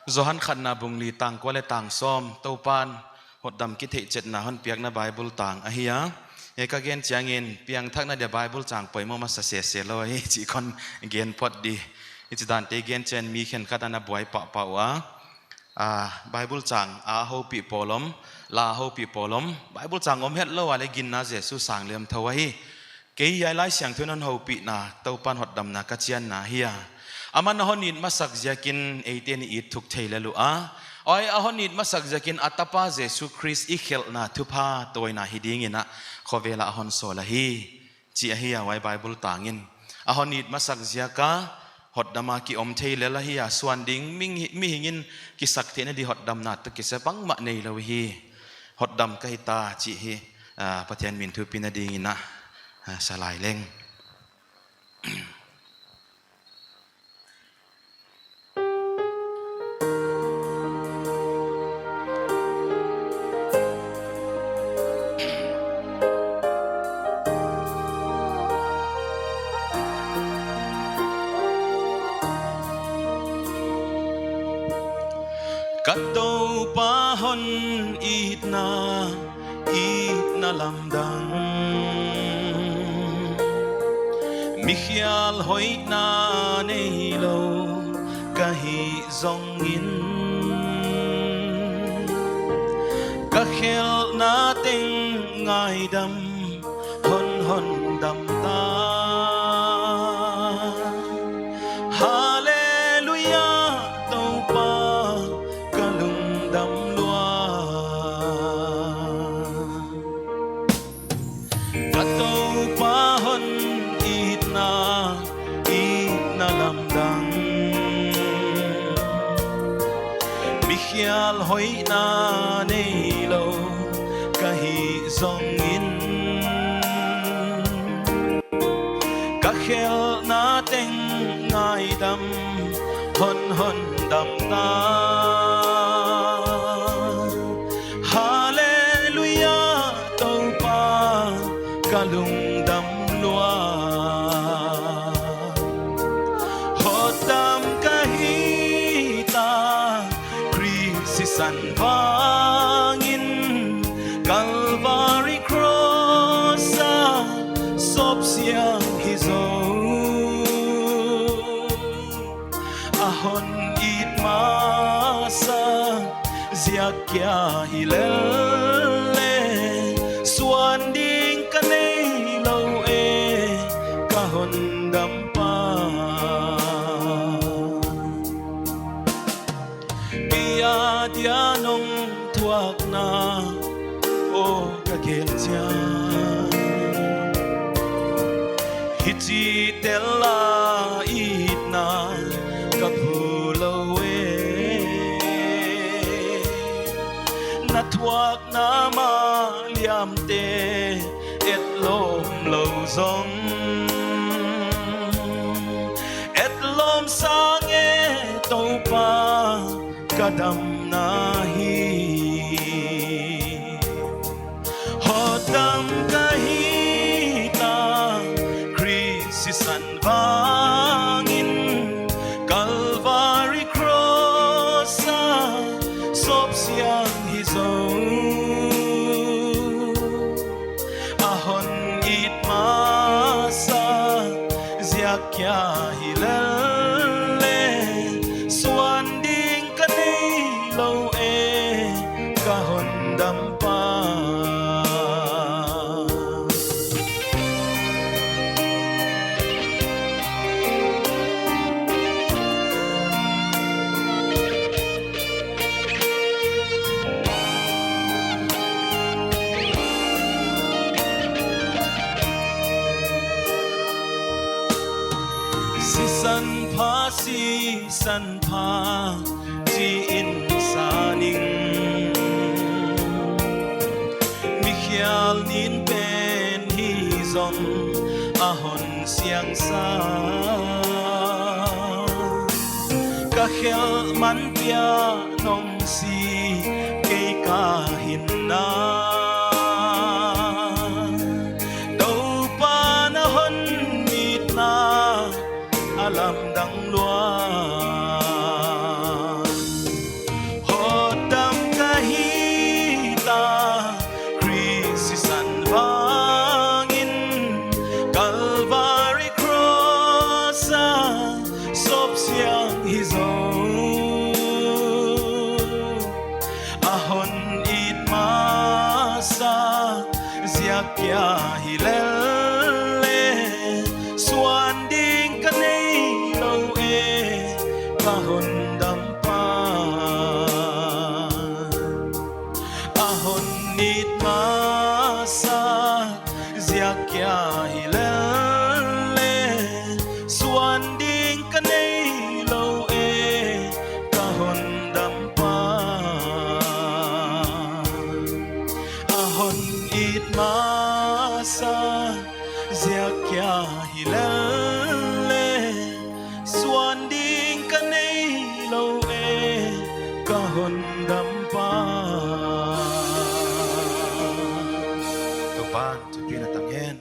Zohan khat na bungli tang kwale tang som topan hodam ki the chet na hon piak na Bible tang ahia eka gen chiangin piang thak na de Bible chang poimo ma sa se lo hi chi kon gen pot di ich dan te gen chen mi khen khat na boy pa wa Bible chang a ho pi polom la ho pi polom Bible chang om het lo wa le gin na Jesu sang lem thawa hi ke yai lai siang thunan ho pi na topan hodam na ka chian na hiya aman honit masak jakin 18 it thuk theilalu oi ahonit masak jakin atapa Jesu Christ i khel na thupa toina hiding ina khovela hon sola hi chi ahia wai Bible tangin ahonit masak jaka hoddama ki om theilela hi aswan ding mi hingin ki sakte na di hoddam na to ki sepang ma nei lo hi hoddam kai ta chi hi pathian min thu pina ding ina salai leng Kato pa hon it na lamdang Mikhial hoi na nei lo kahi zongin Kakhel na ting ngai dam hon dam ta Mikhial hoi na nei lo kahi zongin Kakhel na teng ngai dam hon dam ta Hallelujah to pa kalung dam lua Hodam kahita San vangin Calvary cross sop siang hizo ahon it masa ziakya hilele swan ding kanei lo kahon dampa Dianong tuak na o kakeltia Hiti tela itna kapulowe Natuak na maliamte et lom lo zong Et lom sange topa kadam nahi hodam kahita krisisan vangin Calvary cross sop siang hizo ahon it masa ziakya hilale swan kahon dampa si san pa ji in saning Mikhial nin pen hi zong ahon siang sa Kakhel man pia nong si kay kahin na alam dang luan dấu ahon it masa zia kia hilele suan ding kanei lo e kahon dam pa ahon it masa zia kia hilele suan ding kanei lo e kahon dam pa ahon it masa zia kia hilele suan ding kanei lo e kahon dam pa to pan to pinatanghen